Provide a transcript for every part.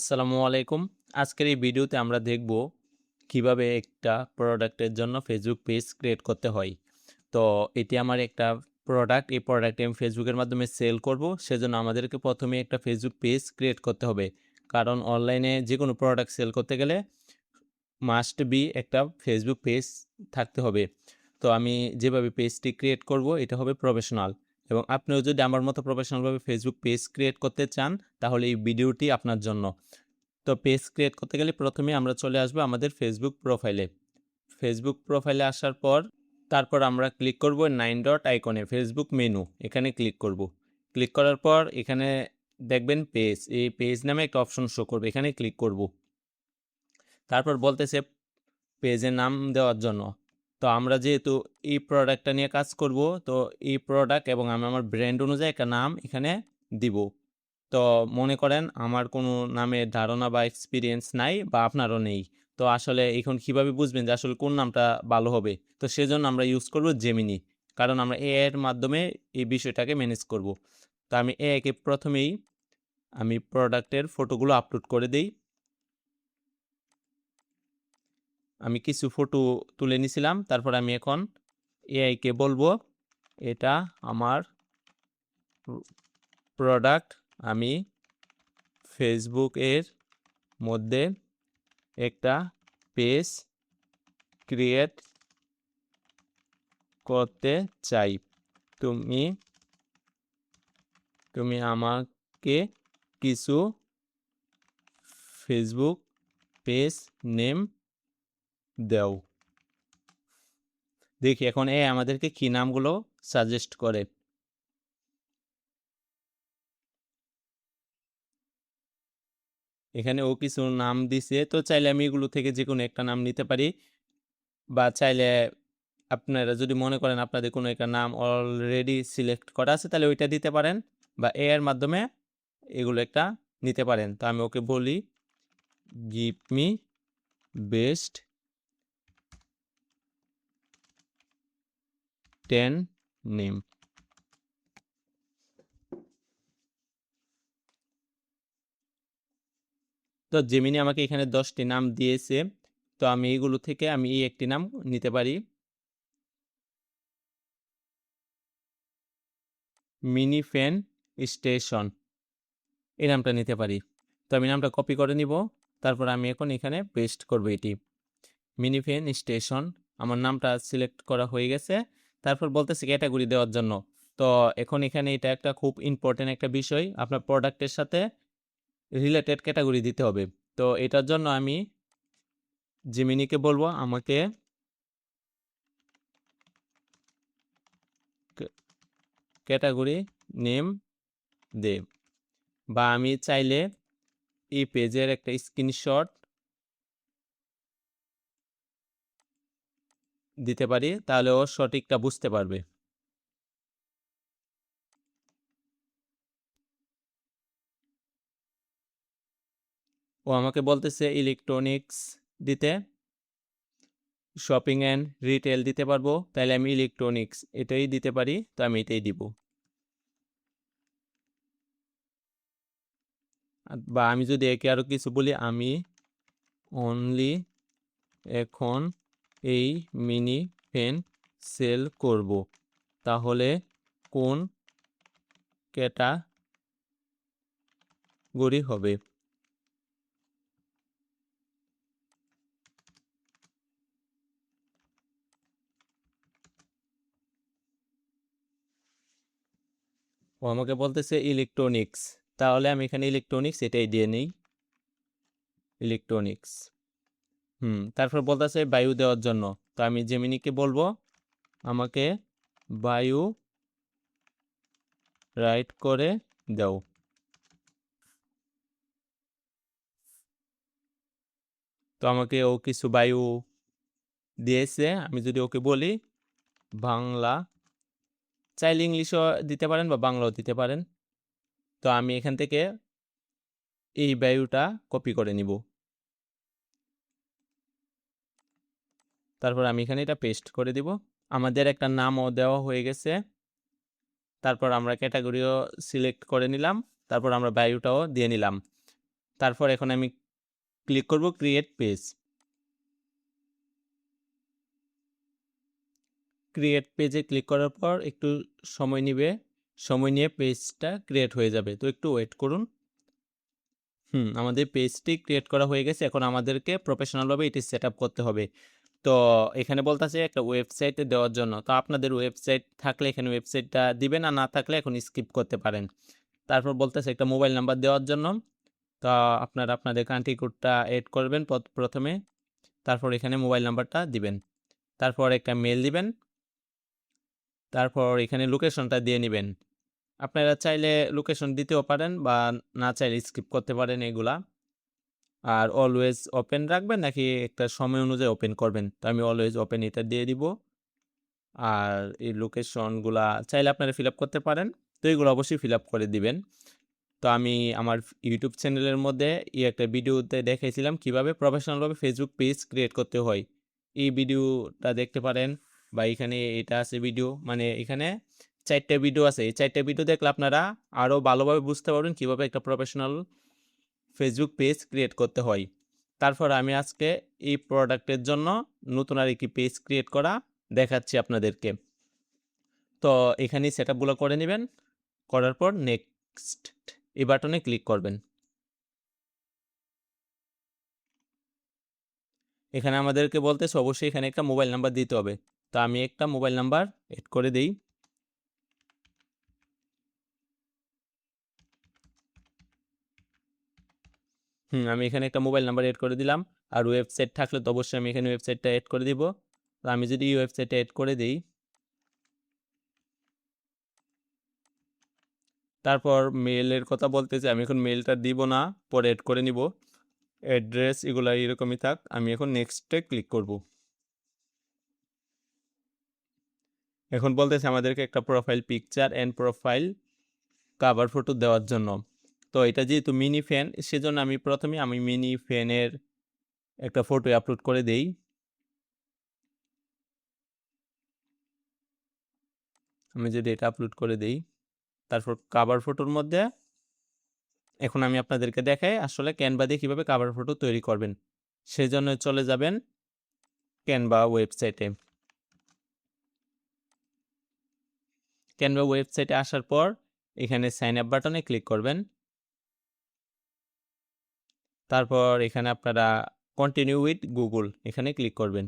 আসসালামু আলাইকুম। আজকের এই ভিডিওতে আমরা দেখব কিভাবে একটা প্রোডাক্টের জন্য ফেসবুক পেজ ক্রিয়েট করতে হয়। তো এটি আমার একটা প্রোডাক্ট, এই প্রোডাক্টটি আমি ফেসবুকের মাধ্যমে সেল করব। সেজন্য আমাদেরকে প্রথমে একটা ফেসবুক পেজ ক্রিয়েট করতে হবে। কারণ অনলাইনে যেকোনো প্রোডাক্ট সেল করতে গেলে মাস্ট বি একটা ফেসবুক পেজ থাকতে হবে। তো আমি যেভাবে পেজটি ক্রিয়েট করব এটা হবে প্রফেশনাল, এবং আপনিও যদি আমার মতো প্রফেশনালভাবে ফেসবুক পেজ ক্রিয়েট করতে চান তাহলে এই ভিডিওটি আপনার জন্য। তো পেজ ক্রিয়েট করতে গেলে প্রথমে আমরা চলে আসবো আমাদের ফেসবুক প্রোফাইলে। ফেসবুক প্রোফাইলে আসার পর তারপর আমরা ক্লিক করব 9 ডট আইকনে, ফেসবুক মেনু, এখানে ক্লিক করব। ক্লিক করার পর এখানে দেখবেন পেজ, এই পেজ নামে একটা অপশন শো করবে, এখানে ক্লিক করব। তারপর বলতেছে পেজের নাম দেওয়ার জন্য। তো আমরা যেহেতু এই প্রোডাক্টটা নিয়ে কাজ করব, তো এই প্রোডাক্ট এবং আমি আমার ব্র্যান্ড অনুযায়ী একটা নাম এখানে দিব। তো মনে করেন আমার কোনো নামের ধারণা বা এক্সপিরিয়েন্স নাই, বা আপনারও নেই। তো আসলে এখন কিভাবে বুঝবেন যে আসলে কোন নামটা ভালো হবে? তো সেজন্য আমরা ইউজ করব জেমিনি, কারণ আমরা এআই এর মাধ্যমে এই বিষয়টাকে ম্যানেজ করব। তো আমি এআইকে প্রথমেই আমি প্রোডাক্টের ফটোগুলো আপলোড করে দেই। আমি কিছু ফটো তুলে নিছিলাম, তারপর আমি এখন এআইকে বলবো এটা আমার প্রোডাক্ট, আমি ফেসবুকের মধ্যে একটা পেজ ক্রিয়েট করতে চাই। তুমি তুমি আমাকে কিছু ফেসবুক পেজ নেম দাও। দেখি এখন এ আমাদেরকে কি নামগুলো সাজেস্ট করে। এখানে ও কিছু নাম দিছে, তো চাইলে আমি এগুলো থেকে যে কোনো একটা নাম নিতে পারি, বা চাইলে আপনারা যদি মনে করেন আপনাদের কোনো একটা নাম অলরেডি সিলেক্ট করা আছে তাহলে ওইটা দিতে পারেন, বা এ এর মাধ্যমে এগুলো একটা নিতে পারেন। তো আমি ওকে বলি গিভ মি বেস্ট 10 নেম। তো জেমিনি আমাকে এখানে 10টি নাম দিয়েছে। তো আমি এগুলো থেকে আমি এই একটি নাম নিতে পারি, মিনি ফ্যান স্টেশন, এই নামটা নিতে পারি। তো আমি নামটা কপি করে নিব, তারপর আমি এখন এখানে পেস্ট করব এটি, মিনি ফ্যান স্টেশন। আমার নামটা সিলেক্ট করা হয়ে গেছে। তারপর বলতেছে ক্যাটাগরি দেওয়ার জন্য। তো এখন এখানে এটা একটা খুব ইম্পর্টেন্ট একটা বিষয়, আপনার প্রোডাক্টের সাথে রিলেটেড ক্যাটাগরি দিতে হবে। তো এটার জন্য আমি জেমিনিকে বলবো আমাকে ক্যাটাগরি নেম দে, বা আমি চাইলে এই পেজের একটা স্ক্রিনশট দিতে পারি, তাহলে ও সঠিকটা বুঝতে পারবে। ও আমাকে বলতেছে ইলেকট্রনিক্স দিতে, শপিং অ্যান্ড রিটেল দিতে পারবো, তাহলে আমি ইলেকট্রনিক্স এটাই দিতে পারি, তো আমি এটাই দিব। বা আমি যদি একে আরও কিছু বলি, আমি অনলি এখন এই মিনি পেন সেল করব, তাহলে কোন ক্যাটাগরি হবে? ও আমাকে বলতেছে ইলেকট্রনিক্স, তাহলে আমি এখানে ইলেকট্রনিক্স এটাই দিয়ে নেই, ইলেকট্রনিক্স। তারপর বলতেছে বায়ু দেওয়ার জন্য। তো আমি জেমিনিকে বলবো আমাকে বায়ু রাইট করে দাও। তো আমাকে ও কিছু বায়ু দিয়েছে। আমি যদি ওকে বলি বাংলা, চাইলে ইংলিশও দিতে পারেন বা বাংলাও দিতে পারেন। তো আমি এখান থেকে এই বায়ুটা কপি করে নিব, তারপর আমি এখানে এটা পেস্ট করে দিব। আমাদের একটা নামও দেওয়া হয়ে গেছে। তারপর আমরা ক্যাটাগরিও সিলেক্ট করে নিলাম, তারপর আমরা বায়ুটাও দিয়ে নিলাম। তারপর এখন আমি ক্লিক করব ক্রিয়েট পেজ। ক্রিয়েট পেজে ক্লিক করার পর একটু সময় নিবে, সময় নিয়ে পেজটা ক্রিয়েট হয়ে যাবে। তো একটু ওয়েট করুন। আমাদের পেজটি ক্রিয়েট করা হয়ে গেছে। এখন আমাদেরকে প্রফেশনালভাবে এটি সেট আপ করতে হবে। তো এখানে বলতেছে একটা ওয়েবসাইটে দেওয়ার জন্য। তো আপনাদের ওয়েবসাইট থাকলে এখানে ওয়েবসাইটটা দিবেন, আর না থাকলে এখন স্কিপ করতে পারেন। তারপর বলতেছে একটা মোবাইল নাম্বার দেওয়ার জন্য। তো আপনারা আপনাদের কান্ট্রি কোডটা এড করবেন প্রথমে। তারপর এখানে মোবাইল নাম্বারটা দিবেন। তারপর একটা মেল দিবেন। তারপর এখানে লোকেশনটা দিয়ে নিবেন। আপনারা চাইলে লোকেশন দিতেও পারেন বা না চাইলে স্কিপ করতে পারেন এগুলা। আর অলওয়েজ ওপেন রাখবেন নাকি একটা সময় অনুযায়ী ওপেন করবেন? তো আমি অলওয়েজ ওপেন এটা দিয়ে দিব। আর এই লোকেশনগুলা চাইলে আপনারা ফিল আপ করতে পারেন। তো এগুলো অবশ্যই ফিল আপ করে দিবেন। তো আমি আমার ইউটিউব চ্যানেলের মধ্যে একটা ভিডিওতে দেখাইছিলাম কিভাবে প্রফেশনালভাবে ফেসবুক পেজ ক্রিয়েট করতে হয়। এই ভিডিওটা দেখতে পারেন, বা এখানে এটা আছে ভিডিও, মানে এখানে 4টা ভিডিও আছে। এই 4টা ভিডিও দেখলে আপনারা আরও ভালোভাবে বুঝতে পারবেন কিভাবে একটা প্রফেশনাল ফেসবুক পেজ ক্রিয়েট করতে হয়। তারপর আমি আজকে এই প্রোডাক্টের জন্য নতুন আর একটি পেজ ক্রিয়েট করা দেখাচ্ছি আপনাদেরকে। তো এখানেই সেটআপগুলো করে নেবেন। করার পর নেক্সট এই বাটনে ক্লিক করবেন। এখানে আমাদেরকে বলতেছে অবশ্যই এখানে একটা মোবাইল নাম্বার দিতে হবে। তো আমি একটা মোবাইল নাম্বার এড করে দেই। আমি এখানে একটা মোবাইল নাম্বার এড করে দিলাম। আর ওয়েবসাইট থাকলে তো অবশ্যই আমি এখানে ওয়েবসাইটটা এড করে দিব। তো আমি যদি এই ওয়েবসাইটটা এড করে দিই, তারপর মেইলের কথা বলতেছে, আমি এখন মেইলটা দিব না, পরে এড করে নিব। অ্যাড্রেস এগুলো এরকমই থাক। আমি এখন নেক্সটে ক্লিক করব। এখন বলতেছে আমাদেরকে একটা profile picture and profile cover photo দেওয়ার জন্য। তো এটা যেহেতু মিনি ফ্যান, সেজন্য আমি মিনি ফ্যানের একটা ফটো আপলোড করে দেই। আমি যদি এটা আপলোড করে দেই, তারপর কাভার ফটোর মধ্যে এখন আমি আপনাদেরকে দেখাই আসলে ক্যানভা দিয়ে কীভাবে কাভার ফটো তৈরি করবেন। সেজন্য চলে যাবেন ক্যানভা ওয়েবসাইটে। ক্যানভা ওয়েবসাইটে আসার পর এখানে সাইন আপ বাটনে ক্লিক করবেন। তারপর এখানে আপনারা কন্টিনিউ উইথ গুগল এখানে ক্লিক করবেন।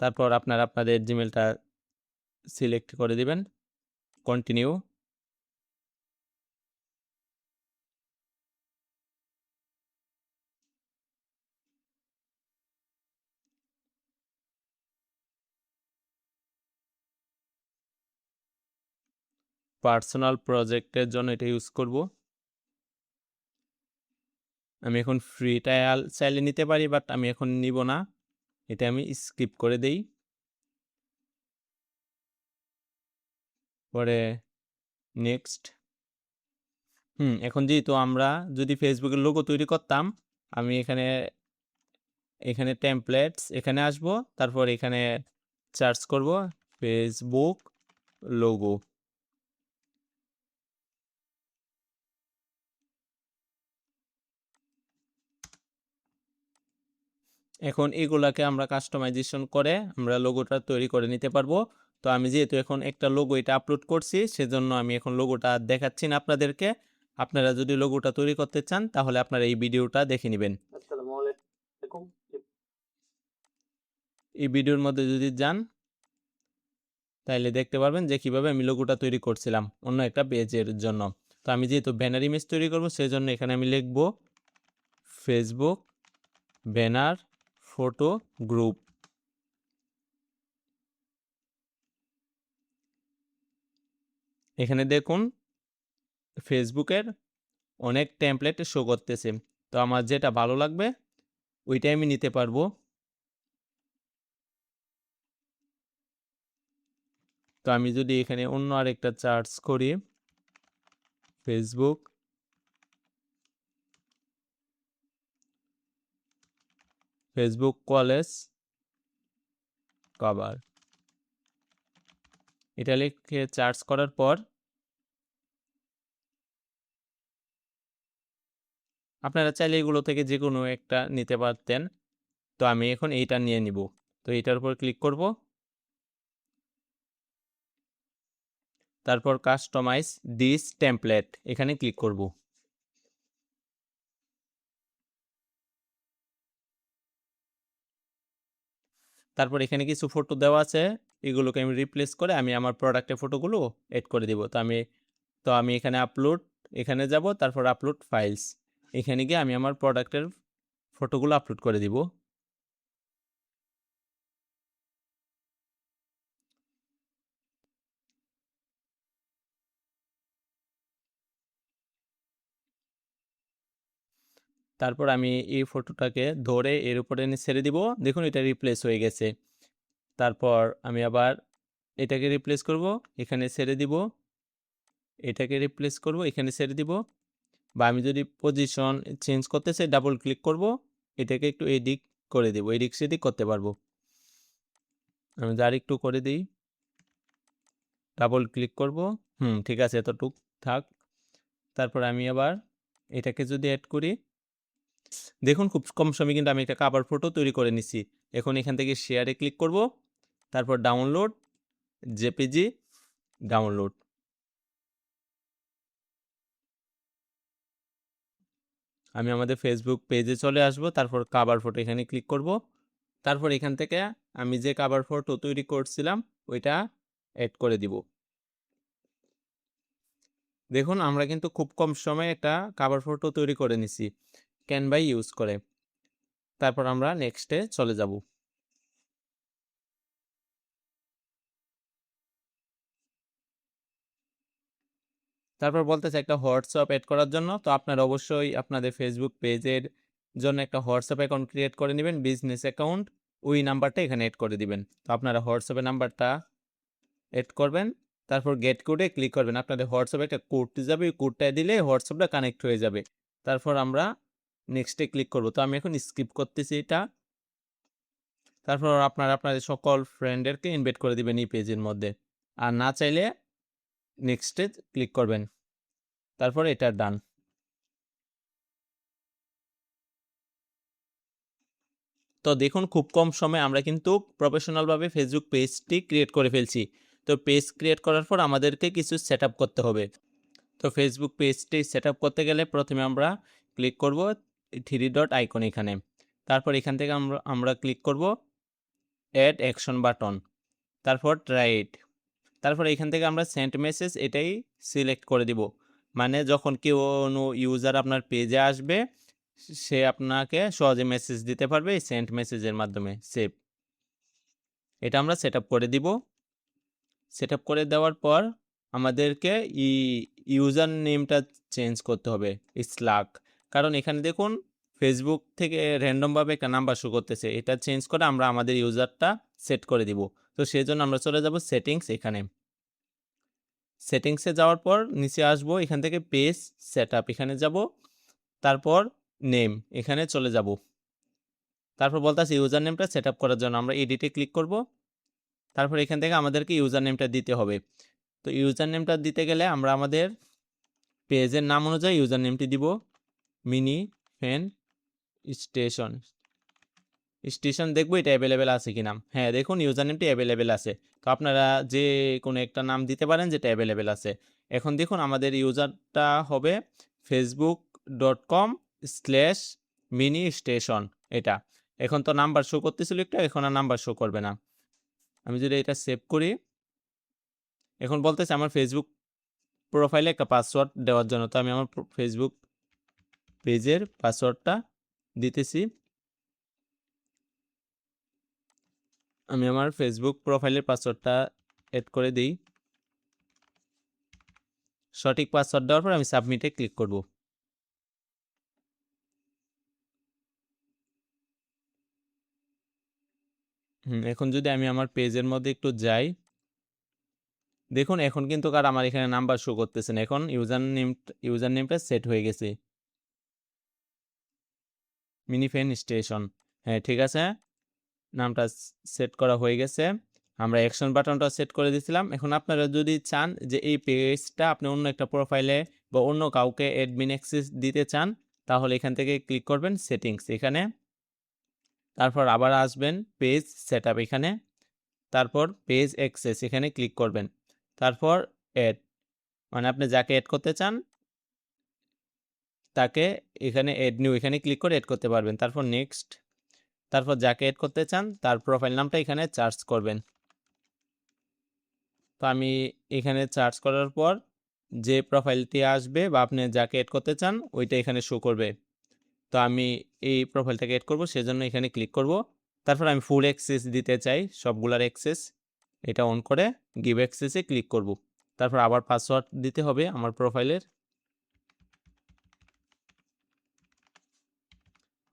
তারপর আপনারা আপনাদের জিমেলটা সিলেক্ট করে দিবেন, কন্টিনিউ। পার্সোনাল প্রজেক্টের জন্য এটা ইউজ করব। আমি এখন ফ্রি ট্রায়াল চাইলে নিতে পারি, বাট আমি এখন নিব না, এটা আমি স্কিপ করে দেই। পরে নেক্সট। এখন যেহেতু আমরা যদি ফেসবুকের লোগো তৈরি করতাম, আমি এখানে টেমপ্লেটস এখানে আসব। তারপর এখানে সার্চ করব ফেসবুক লোগো। এখন এগুলাকে আমরা কাস্টমাইজেশন করে আমরা লোগোটা তৈরি করে নিতে পারবো। তো আমি যেহেতু এখন একটা লোগো এটা আপলোড করছি, সেজন্য আমি এখন লোগোটা দেখাচ্ছি না আপনাদেরকে। আপনারা যদি লোগোটা তৈরি করতে চান তাহলে আপনারা এই ভিডিওটা দেখে নেবেন। আসসালামু আলাইকুম। এই ভিডিওর মধ্যে যদি যান তাহলে দেখতে পারবেন যে কিভাবে আমি লোগোটা তৈরি করছিলাম অন্য একটা পেজের জন্য। তো আমি যেহেতু ব্যানার ইমেজ তৈরি করব, সেজন্য এখানে আমি লিখব ফেসবুক ব্যানার ফটো গ্রুপ। এখানে দেখুন ফেসবুকের অনেক টেমপ্লেট শো করতেছে। তো আমার যেটা ভালো লাগবে ওইটাই আমি নিতে পারবো। তো আমি যদি এখানে অন্য আরেকটা সার্চ করি, ফেসবুক কলেজ কভার, এটা লিখে সার্চ করার পর আপনারা চাইলে এগুলো থেকে যে কোনো একটা নিতে পারতেন। তো আমি এখন এইটা নিয়ে নিব। তো এটার উপর ক্লিক করব। তারপর কাস্টমাইজ দিস টেমপ্লেট এখানে ক্লিক করব। তারপর এখানে কিছু ফটো দেওয়া আছে, এগুলোকে আমি রিপ্লেস করে আমি আমার প্রোডাক্টের ফটোগুলো এড করে দিব। তো আমি এখানে আপলোড, এখানে যাব, তারপর আপলোড ফাইলস, এখানে গিয়ে আমি আমার প্রোডাক্টের ফটোগুলো আপলোড করে দিব। তারপর আমি এই ফটোটাকে ধরে এর উপরে এনে ছেড়ে দিব। দেখুন এটা রিপ্লেস হয়ে গেছে। তারপর আমি আবার এটাকে রিপ্লেস করব, এখানে ছেড়ে দিব। এটাকে রিপ্লেস করব, এখানে ছেড়ে দিব। বা আমি যদি পজিশন চেঞ্জ করতে চাই ডাবল ক্লিক করব, এটাকে একটু এদিক করে দেব, এদিক সেদিক করতে পারবো। আমি আর একটু করে দিই, ডাবল ক্লিক করব। ঠিক আছে, এতটুক থাক। তারপর আমি আবার এটাকে যদি অ্যাড করি, দেখুন খুব কম সময়ে কিন্তু আমি একটা কাভার ফটো তৈরি করে নিছি। এখন এখান থেকে শেয়ারে ক্লিক করব, তারপর ডাউনলোড, জেপিজি ডাউনলোড। আমি আমাদের ফেসবুক পেজে চলে আসব, তারপর কাভার ফটো এখানে ক্লিক করব। তারপর এখান থেকে আমি যে কাভার ফটো তৈরি করছিলাম ওইটা অ্যাড করে দিব। দেখুন আমরা কিন্তু খুব কম সময়ে একটা কাভার ফটো তৈরি করে নিছি ক্যানভা ইউজ করে। তারপর আমরা নেক্সটে চলে যাব। তারপর বলতেছে একটা হোয়াটসঅ্যাপ অ্যাড করার জন্য। তো আপনারা অবশ্যই আপনাদের ফেসবুক পেজের জন্য একটা হোয়াটসঅ্যাপ অ্যাকাউন্ট ক্রিয়েট করে নেবেন, বিজনেস অ্যাকাউন্ট। ওই নাম্বারটা এখানে অ্যাড করে দিবেন। তো আপনারা হোয়াটসঅ্যাপের নাম্বারটা অ্যাড করবেন, তারপর গেট কোডে ক্লিক করবেন। আপনাদের হোয়াটসঅ্যাপে একটা কোড যাবে, ওই কোডটা দিলে হোয়াটসঅ্যাপটা কানেক্ট হয়ে যাবে। তারপর আমরা নেক্সটে ক্লিক করব। তো আমি এখন স্কিপ করতেছি এটা। তারপর আপনারা আপনাদের সকল ফ্রেন্ডদেরকে ইনভাইট করে দিবেন এই পেজের মধ্যে। আর না চাইলে নেক্সটে ক্লিক করবেন, তারপর এটা ডান। তো দেখুন খুব কম সময়ে আমরা কিন্তু প্রফেশনালভাবে ফেসবুক পেজটি ক্রিয়েট করে ফেলছি। তো পেজ ক্রিয়েট করার পর আমাদেরকে কিছু সেট করতে হবে। তো ফেসবুক পেজটি সেট করতে গেলে প্রথমে আমরা ক্লিক করব থ্রি ডট আইকন এখানে। তারপর এখান থেকে আমরা ক্লিক করব অ্যাড অ্যাকশন বাটন, তারপর ট্রাই ইট। তারপর এখান থেকে আমরা সেন্ড মেসেজ এটাই সিলেক্ট করে দিব। মানে যখন কেউ ইউজার আপনার পেজে আসবে, সে আপনাকে সহজে মেসেজ দিতে পারবে এই সেন্ড মেসেজের মাধ্যমে। সেভ, এটা আমরা সেট করে দিব। সেট করে দেওয়ার পর আমাদেরকে ইউজার নেমটা চেঞ্জ করতে হবে স্লাক। কারণ এখানে দেখুন ফেসবুক থেকে র্যান্ডমভাবে একটা নাম্বার শো করতেছে, এটা চেঞ্জ করে আমরা আমাদের ইউজারটা সেট করে দিব। তো সেই জন্য আমরা চলে যাব সেটিংস, এখানে সেটিংসে যাওয়ার পর নিচে আসব, এখান থেকে পেজ সেট আপ এখানে যাব, তারপর নেম এখানে চলে যাব। তারপর বলতেছে ইউজার নেমটা সেট আপ করার জন্য আমরা এডিটে ক্লিক করব। তারপর এখান থেকে আমাদেরকে ইউজার নেমটা দিতে হবে। তো ইউজার নেমটা দিতে গেলে আমরা আমাদের পেজের নাম অনুযায়ী ইউজার নেমটি দিব। মিনি ফ্যান স্টেশন স্টেশন দেখবো এটা অ্যাভেলেবেল আছে কিনা। হ্যাঁ দেখুন ইউজার নেমটি অ্যাভেলেবেল আছে। তো আপনারা যে কোনো একটা নাম দিতে পারেন যেটা অ্যাভেলেবেল আছে। এখন দেখুন আমাদের ইউজারটা হবে facebook.com/mini station এটা। এখন তো নাম্বার শো করতেছিল একটা, এখন আর নাম্বার শো করবে না। আমি যদি এটা সেভ করি, এখন বলতেছে আমার ফেসবুক প্রোফাইলে একটা পাসওয়ার্ড দেওয়ার জন্য। তো আমি আমার ফেসবুক পেজের পাসওয়ার্ডটা দিতেছি। আমি আমার ফেসবুক প্রোফাইলের পাসওয়ার্ডটা অ্যাড করে দিই। সঠিক পাসওয়ার্ড দেওয়ার পর আমি সাবমিটে ক্লিক করব। এখন যদি আমি আমার পেজের মধ্যে একটু যাই, দেখুন এখন কিন্তু আর আমার এখানে নাম্বার শো করতেছে না। এখন ইউজার নেমটা সেট হয়ে গেছে, মিনি ফ্যান স্টেশন। হ্যাঁ ঠিক আছে, নামটা সেট করা হয়ে গেছে। আমরা অ্যাকশন বাটনটা সেট করে দিয়েছিলাম। এখন আপনারা যদি চান যে এই পেজটা আপনি অন্য একটা প্রোফাইলে বা অন্য কাউকে অ্যাডমিন অ্যাক্সেস দিতে চান, তাহলে এখান থেকে ক্লিক করবেন সেটিংস এখানে, তারপর আবার আসবেন পেজ সেটআপ এখানে, তারপর পেজ অ্যাক্সেস এখানে ক্লিক করবেন, তারপর অ্যাড, মানে আপনি যাকে অ্যাড করতে চান তাকে এখানে অ্যাড নিউ এখানে ক্লিক করে অ্যাড করতে পারবেন। তারপর নেক্সট, তারপর যাকে অ্যাড করতে চান তার প্রোফাইল নামটা এখানে সার্চ করবেন। তো আমি এখানে সার্চ করার পর যে প্রোফাইলটি আসবে বা আপনি যাকে অ্যাড করতে চান ওইটা এখানে শো করবে। তো আমি এই প্রোফাইলটাকে অ্যাড করব, সেজন্য এখানে ক্লিক করব। তারপর আমি ফুল অ্যাক্সেস দিতে চাই, সবগুলার অ্যাক্সেস, এটা অন করে গিভ অ্যাক্সেসে ক্লিক করব। তারপর আবার পাসওয়ার্ড দিতে হবে আমার প্রোফাইলের,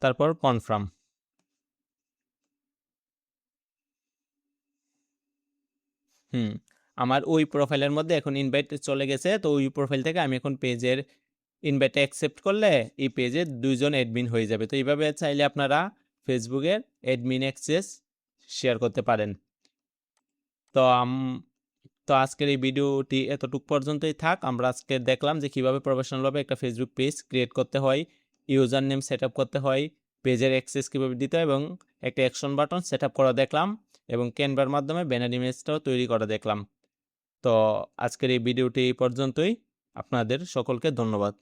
তারপর কনফার্ম। আমার ওই প্রোফাইলের মধ্যে এখন ইনভাইট চলে গেছে। তো ওই প্রোফাইল থেকে আমি এখন পেজের ইনভাইটটা অ্যাকসেপ্ট করলে এই পেজে 2 জন অ্যাডমিন হয়ে যাবে। তো এইভাবে চাইলে আপনারা ফেসবুকের অ্যাডমিন অ্যাক্সেস শেয়ার করতে পারেন। তো তো আজকের এই ভিডিওটি এতটুক পর্যন্তই থাক। আমরা আজকে দেখলাম যে কিভাবে প্রফেশনালভাবে একটা ফেসবুক পেজ ক্রিয়েট করতে হয়, ইউজার নেম সেট আপ করতে হয়, পেজের অ্যাক্সেস কীভাবে দিতে হয় এবং একটা অ্যাকশন বাটন সেট আপ করা দেখলাম, এবং ক্যানভার মাধ্যমে ব্যানার ইমেজটাও তৈরি করা দেখলাম। তো আজকের এই ভিডিওটি এই পর্যন্তই। আপনাদের সকলকে ধন্যবাদ।